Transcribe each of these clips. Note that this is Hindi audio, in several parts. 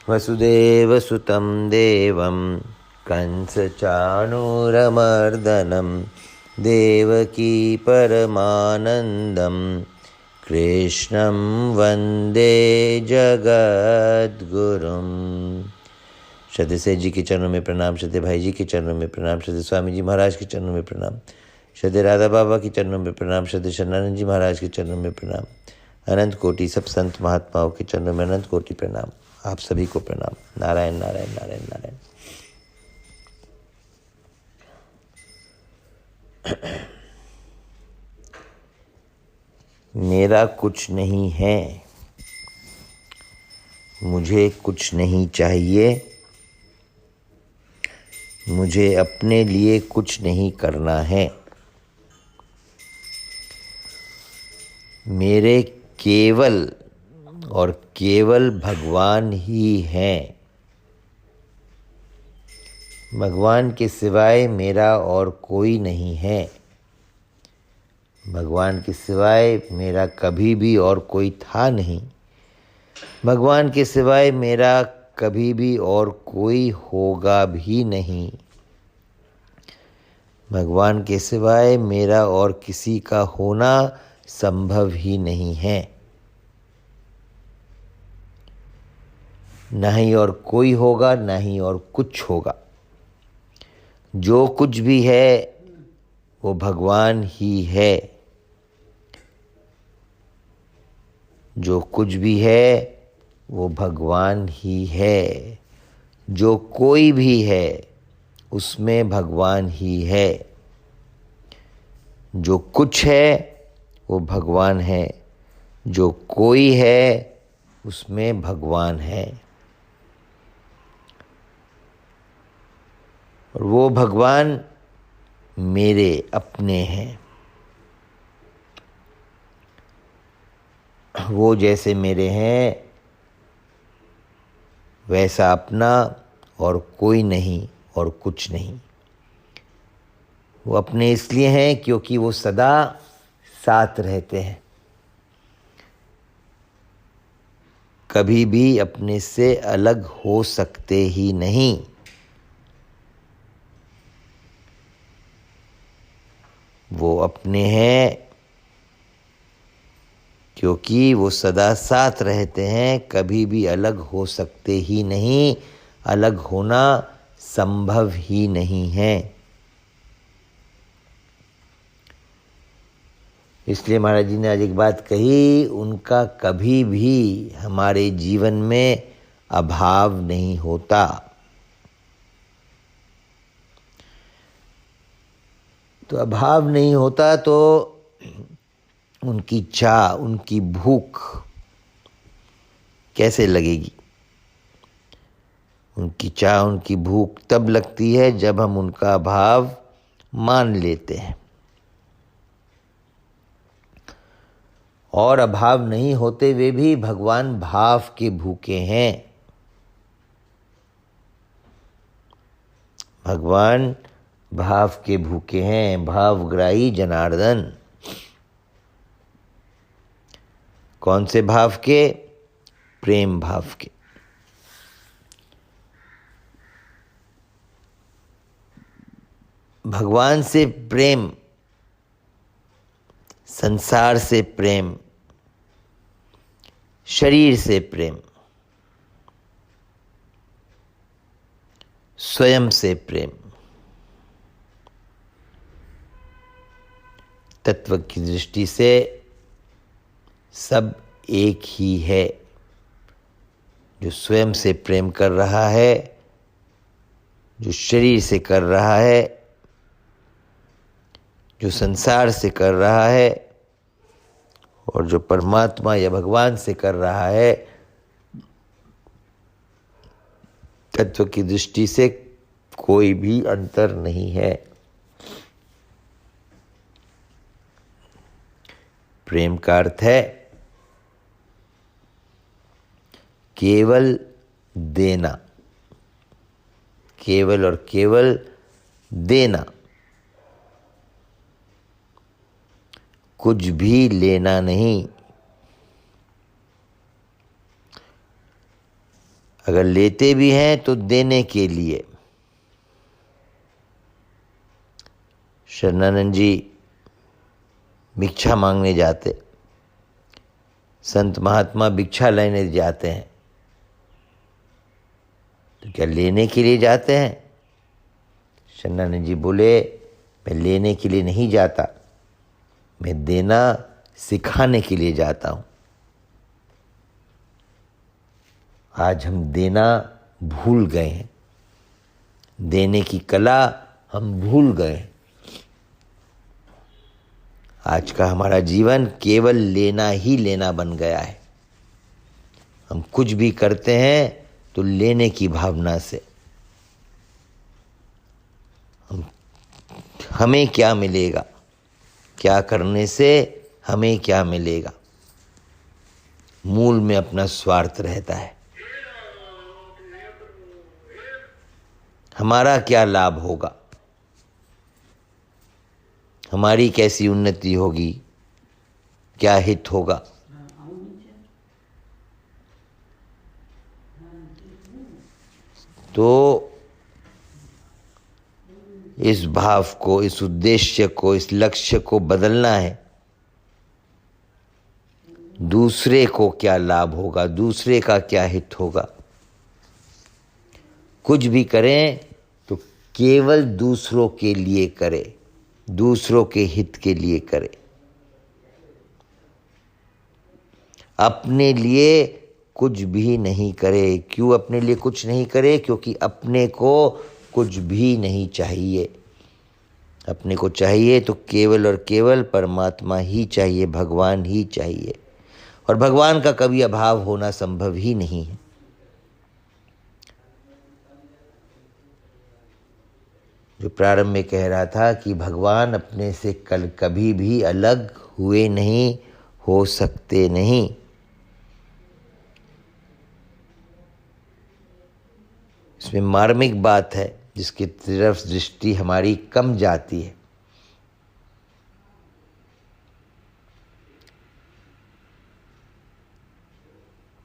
वसुदेवसुतं देवं कंसचाणूरमर्दनं देवकी परमानन्दं कृष्णं वन्दे जगद्गुरुं। श्रद्धे सेठ जी के चरणों में प्रणाम, श्रद्धे भाई जी के चरणों में प्रणाम, श्रद्धे स्वामी जी महाराज के चरणों में प्रणाम, श्रद्धे राधा बाबा के चरणों में प्रणाम, श्रद्धे शरणानंद जी महाराज के चरणों में प्रणाम, अनंत कोटि सब संत महात्माओं के चरणों में अनंत कोटि प्रणाम। आप सभी को प्रणाम। नारायण नारायण नारायण नारायण। मेरा कुछ नहीं है, मुझे कुछ नहीं चाहिए, मुझे अपने लिए कुछ नहीं करना है। मेरे केवल और केवल भगवान ही हैं। भगवान के सिवाय मेरा और कोई नहीं है। भगवान के सिवाय मेरा कभी भी और कोई था नहीं। भगवान के सिवाय मेरा कभी भी और कोई होगा भी नहीं। भगवान के सिवाय मेरा और किसी का होना संभव ही नहीं है। ना ही और कोई होगा, ना ही और कुछ होगा। जो कुछ भी है वो भगवान ही है। जो कुछ भी है वो भगवान ही है। जो कोई भी है उसमें भगवान ही है। जो कुछ है वो भगवान है। जो कोई है उसमें भगवान है। और वो भगवान मेरे अपने हैं। वो जैसे मेरे हैं वैसा अपना और कोई नहीं और कुछ नहीं। वो अपने इसलिए हैं क्योंकि वो सदा साथ रहते हैं। कभी भी अपने से अलग हो सकते ही नहीं। वो अपने हैं क्योंकि वो सदा साथ रहते हैं। कभी भी अलग हो सकते ही नहीं। अलग होना संभव ही नहीं है। इसलिए महाराज जी ने आज एक बात कही, उनका कभी भी हमारे जीवन में अभाव नहीं होता। तो अभाव नहीं होता तो उनकी चाह, उनकी भूख कैसे लगेगी? उनकी चाह, उनकी भूख तब लगती है जब हम उनका अभाव मान लेते हैं। और अभाव नहीं होते हुए भी भगवान भाव के भूखे हैं। भगवान भाव के भूखे हैं। भावग्राही जनार्दन। कौन से भाव के? प्रेम भाव के। भगवान से प्रेम, संसार से प्रेम, शरीर से प्रेम, स्वयं से प्रेम, तत्व की दृष्टि से सब एक ही है। जो स्वयं से प्रेम कर रहा है, जो शरीर से कर रहा है, जो संसार से कर रहा है, और जो परमात्मा या भगवान से कर रहा है, तत्व की दृष्टि से कोई भी अंतर नहीं है। प्रेम का अर्थ है केवल देना। केवल और केवल देना, कुछ भी लेना नहीं। अगर लेते भी हैं तो देने के लिए। शरणानंद जी भिक्षा मांगने जाते, संत महात्मा भिक्षा लेने जाते हैं, तो क्या लेने के लिए जाते हैं? शरणानंद जी बोले, मैं लेने के लिए नहीं जाता, मैं देना सिखाने के लिए जाता हूँ। आज हम देना भूल गए हैं, देने की कला हम भूल गए हैं। आज का हमारा जीवन केवल लेना ही लेना बन गया है। हम कुछ भी करते हैं तो लेने की भावना से। हमें क्या मिलेगा, क्या करने से हमें क्या मिलेगा, मूल में अपना स्वार्थ रहता है। हमारा क्या लाभ होगा, हमारी कैसी उन्नति होगी, क्या हित होगा। तो इस भाव को, इस उद्देश्य को, इस लक्ष्य को बदलना है। दूसरे को क्या लाभ होगा, दूसरे का क्या हित होगा। कुछ भी करें तो केवल दूसरों के लिए करें, दूसरों के हित के लिए करें। अपने लिए कुछ भी नहीं करे। क्यों अपने लिए कुछ नहीं करे? क्योंकि अपने को कुछ भी नहीं चाहिए। अपने को चाहिए तो केवल और केवल परमात्मा ही चाहिए, भगवान ही चाहिए, और भगवान का कभी अभाव होना संभव ही नहीं है। जो प्रारंभ में कह रहा था कि भगवान अपने से कल कभी भी अलग हुए नहीं, हो सकते नहीं। इसमें मार्मिक बात है जिसकी तरफ दृष्टि हमारी कम जाती है।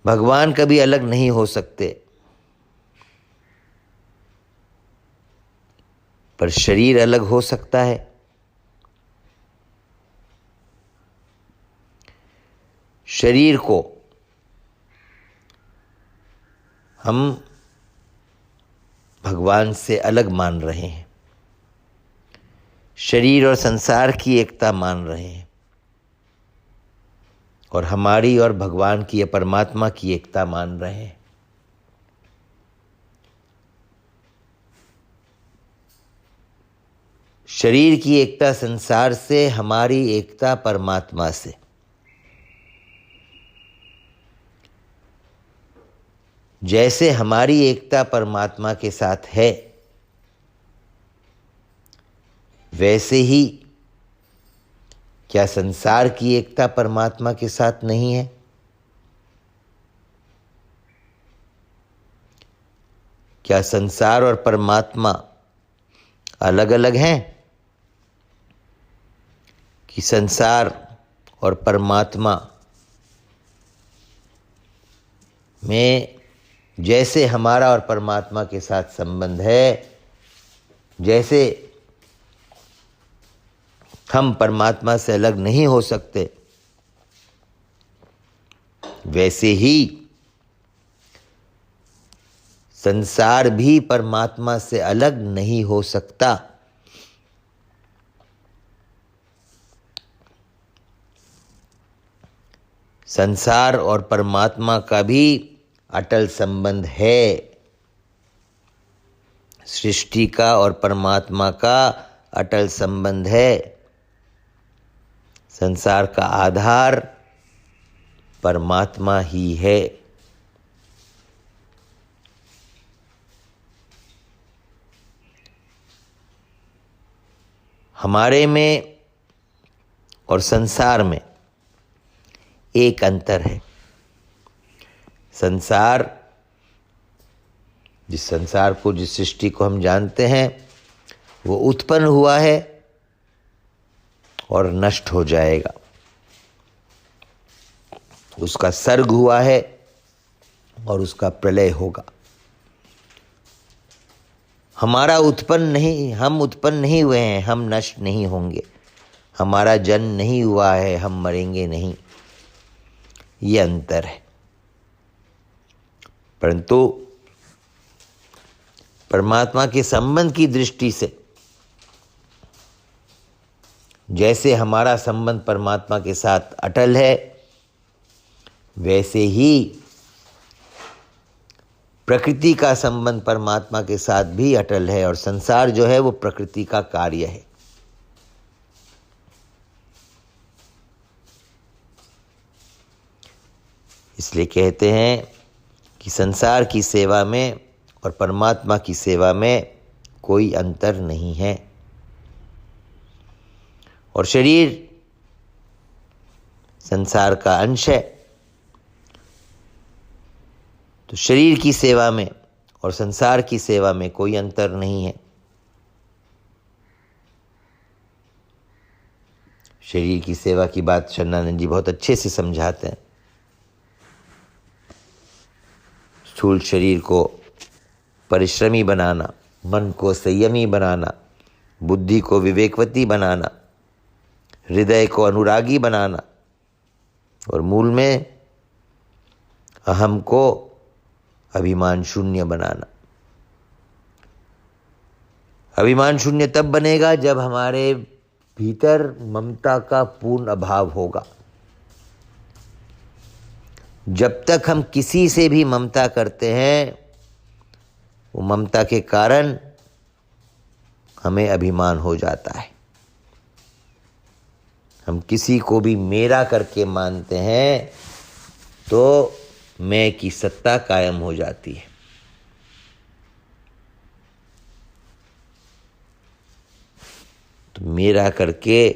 भगवान कभी अलग नहीं हो सकते, पर शरीर अलग हो सकता है। शरीर को हम भगवान से अलग मान रहे हैं, शरीर और संसार की एकता मान रहे हैं, और हमारी और भगवान की या परमात्मा की एकता मान रहे हैं। शरीर की एकता संसार से, हमारी एकता परमात्मा से। जैसे हमारी एकता परमात्मा के साथ है, वैसे ही क्या संसार की एकता परमात्मा के साथ नहीं है? क्या संसार और परमात्मा अलग अलग हैं? कि संसार और परमात्मा में जैसे हमारा और परमात्मा के साथ संबंध है, जैसे हम परमात्मा से अलग नहीं हो सकते, वैसे ही संसार भी परमात्मा से अलग नहीं हो सकता। संसार और परमात्मा का भी अटल संबंध है। सृष्टि का और परमात्मा का अटल संबंध है। संसार का आधार परमात्मा ही है। हमारे में और संसार में एक अंतर है। संसार, जिस संसार को, जिस सृष्टि को हम जानते हैं, वो उत्पन्न हुआ है और नष्ट हो जाएगा। उसका सर्ग हुआ है और उसका प्रलय होगा। हम उत्पन्न नहीं हुए हैं, हम नष्ट नहीं होंगे। हमारा जन्म नहीं हुआ है, हम मरेंगे नहीं। ये अंतर है। परंतु परमात्मा के संबंध की दृष्टि से जैसे हमारा संबंध परमात्मा के साथ अटल है, वैसे ही प्रकृति का संबंध परमात्मा के साथ भी अटल है। और संसार जो है वो प्रकृति का कार्य है। इसलिए कहते हैं कि संसार की सेवा में और परमात्मा की सेवा में कोई अंतर नहीं है। और शरीर संसार का अंश है, तो शरीर की सेवा में और संसार की सेवा में कोई अंतर नहीं है। शरीर की सेवा की बात शरणानंद जी बहुत अच्छे से समझाते हैं। स्थूल शरीर को परिश्रमी बनाना, मन को संयमी बनाना, बुद्धि को विवेकवती बनाना, हृदय को अनुरागी बनाना और मूल में अहम को अभिमान शून्य बनाना। अभिमान शून्य तब बनेगा जब हमारे भीतर ममता का पूर्ण अभाव होगा। जब तक हम किसी से भी ममता करते हैं, वो ममता के कारण हमें अभिमान हो जाता है। हम किसी को भी मेरा करके मानते हैं तो मैं की सत्ता कायम हो जाती है। तो मेरा करके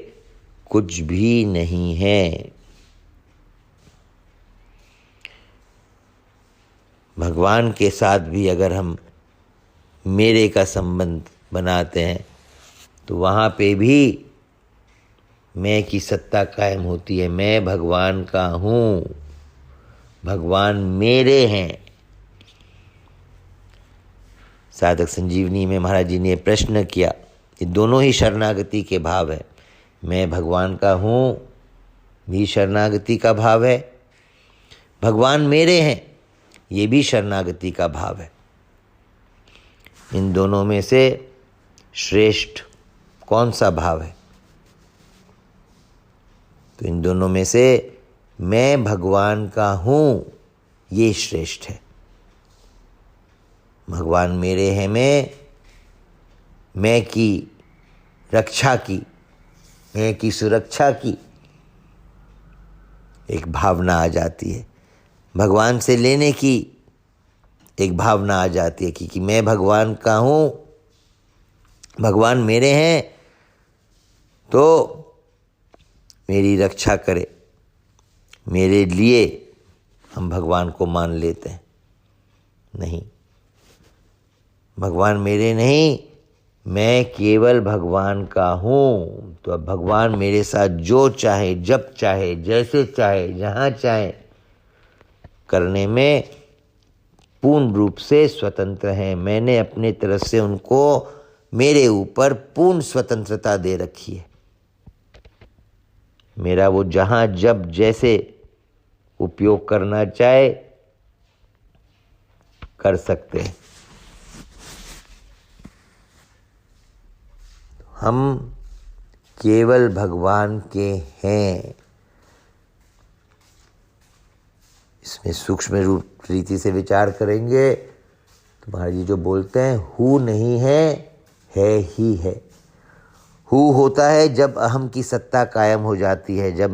कुछ भी नहीं है। भगवान के साथ भी अगर हम मेरे का संबंध बनाते हैं तो वहाँ पे भी मैं की सत्ता कायम होती है। मैं भगवान का हूँ, भगवान मेरे हैं। साधक संजीवनी में महाराज जी ने प्रश्न किया, ये दोनों ही शरणागति के भाव है। मैं भगवान का हूँ भी शरणागति का भाव है, भगवान मेरे हैं ये भी शरणागति का भाव है। इन दोनों में से श्रेष्ठ कौन सा भाव है? तो इन दोनों में से मैं भगवान का हूँ ये श्रेष्ठ है। भगवान मेरे हैं मैं की रक्षा की, मैं की सुरक्षा की एक भावना आ जाती है। भगवान से लेने की एक भावना आ जाती है कि मैं भगवान का हूँ, भगवान मेरे हैं तो मेरी रक्षा करे। मेरे लिए हम भगवान को मान लेते हैं। नहीं, भगवान मेरे नहीं, मैं केवल भगवान का हूँ। तो अब भगवान मेरे साथ जो चाहे, जब चाहे, जैसे चाहे, जहाँ चाहे करने में पूर्ण रूप से स्वतंत्र हैं। मैंने अपने तरफ से उनको मेरे ऊपर पूर्ण स्वतंत्रता दे रखी है। मेरा वो जहाँ जब जैसे उपयोग करना चाहे कर सकते हैं। हम केवल भगवान के हैं। इसमें सूक्ष्म रूप रीति से विचार करेंगे तो महाराज जी जो बोलते हैं, हु नहीं है ही है। हु होता है जब अहम की सत्ता कायम हो जाती है, जब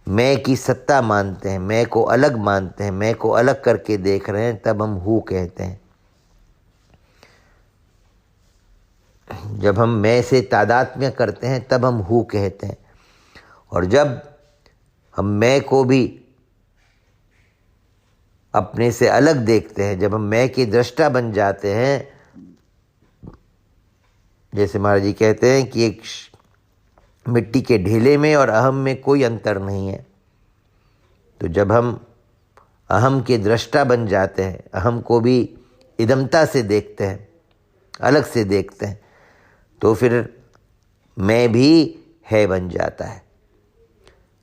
मैं की सत्ता मानते हैं, मैं को अलग मानते हैं, मैं को अलग करके देख रहे हैं, तब हम हु कहते हैं। जब हम मैं से तादात्म्य करते हैं तब हम हु कहते हैं। और जब हम मैं को भी अपने से अलग देखते हैं, जब हम मैं के दृष्टा बन जाते हैं, जैसे महाराज जी कहते हैं कि एक मिट्टी के ढेले में और अहम में कोई अंतर नहीं है। तो जब हम अहम के दृष्टा बन जाते हैं, अहम को भी इदमता से देखते हैं, अलग से देखते हैं, तो फिर मैं भी है बन जाता है।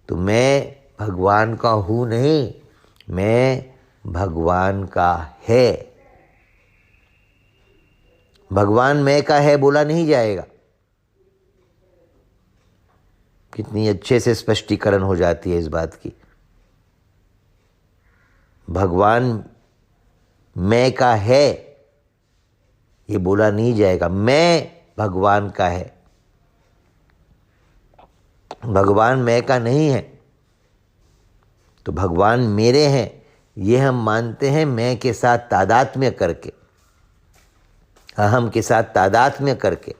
तो मैं भगवान का हूँ नहीं, मैं भगवान का है। भगवान मैं का है बोला नहीं जाएगा। कितनी अच्छे से स्पष्टीकरण हो जाती है इस बात की। भगवान मैं का है ये बोला नहीं जाएगा, मैं भगवान का है। भगवान मैं का नहीं है, तो भगवान मेरे हैं ये हम मानते हैं मैं के साथ तादात्म्य करके, अहम के साथ तादात्म्य करके।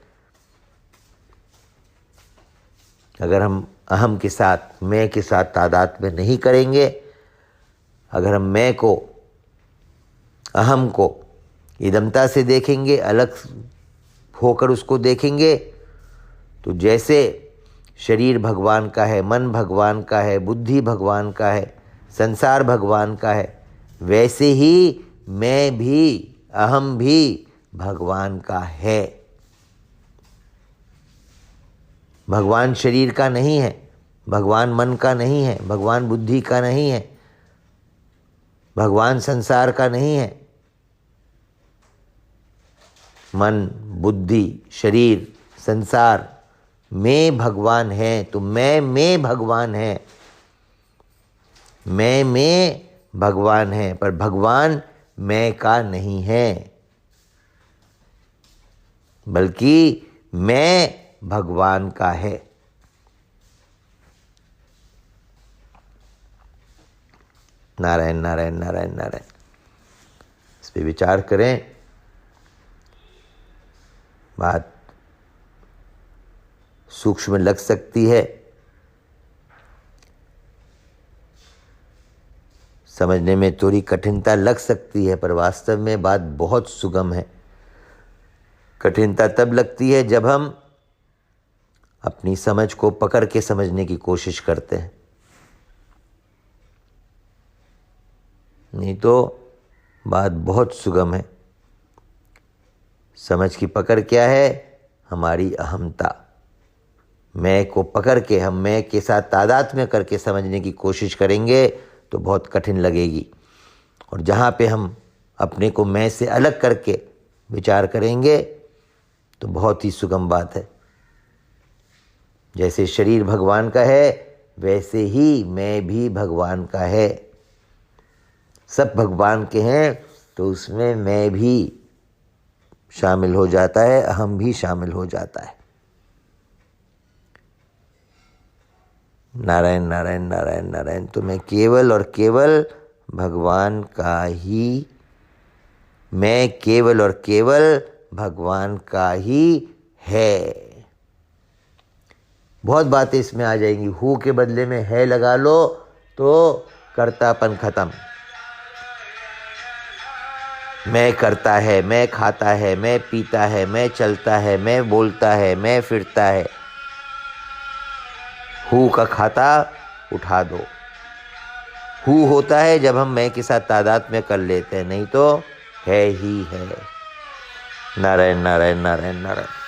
अगर हम अहम के साथ, मैं के साथ तादात्म्य नहीं करेंगे, अगर हम मैं को, अहम को इदमता से देखेंगे, अलग होकर उसको देखेंगे, तो जैसे शरीर भगवान का है, मन भगवान का है, बुद्धि भगवान का है, संसार भगवान का है, वैसे ही मैं भी, अहम भी भगवान का है। भगवान शरीर का नहीं है, भगवान मन का नहीं है, भगवान बुद्धि का नहीं है, भगवान संसार का नहीं है। मन, बुद्धि, शरीर, संसार में भगवान है, तो मैं में भगवान है, मैं में भगवान है, पर भगवान मैं का नहीं है, बल्कि मैं भगवान का है। नारायण नारायण नारायण नारायण। इस पे विचार करें। बात सूक्ष्म लग सकती है, समझने में थोड़ी कठिनता लग सकती है, पर वास्तव में बात बहुत सुगम है। कठिनता तब लगती है जब हम अपनी समझ को पकड़ के समझने की कोशिश करते हैं, नहीं तो बात बहुत सुगम है। समझ की पकड़ क्या है? हमारी अहमता। मैं को पकड़ के हम मैं के साथ तादात्म्य करके समझने की कोशिश करेंगे तो बहुत कठिन लगेगी, और जहाँ पे हम अपने को मैं से अलग करके विचार करेंगे तो बहुत ही सुगम बात है। जैसे शरीर भगवान का है, वैसे ही मैं भी भगवान का है। सब भगवान के हैं, तो उसमें मैं भी शामिल हो जाता है, अहम भी शामिल हो जाता है। नारायण नारायण नारायण नारायण। तो मैं केवल और केवल भगवान का ही, मैं केवल और केवल भगवान का ही है। बहुत बातें इसमें आ जाएंगी। हु के बदले में है लगा लो तो कर्तापन खत्म। मैं करता है, मैं खाता है, मैं पीता है, मैं चलता है, मैं बोलता है, मैं फिरता है। हु का खाता उठा दो। हु होता है जब हम मैं के साथ तादात्म्य कर लेते हैं, नहीं तो है ही है। नारायण नारायण नारायण नारायण।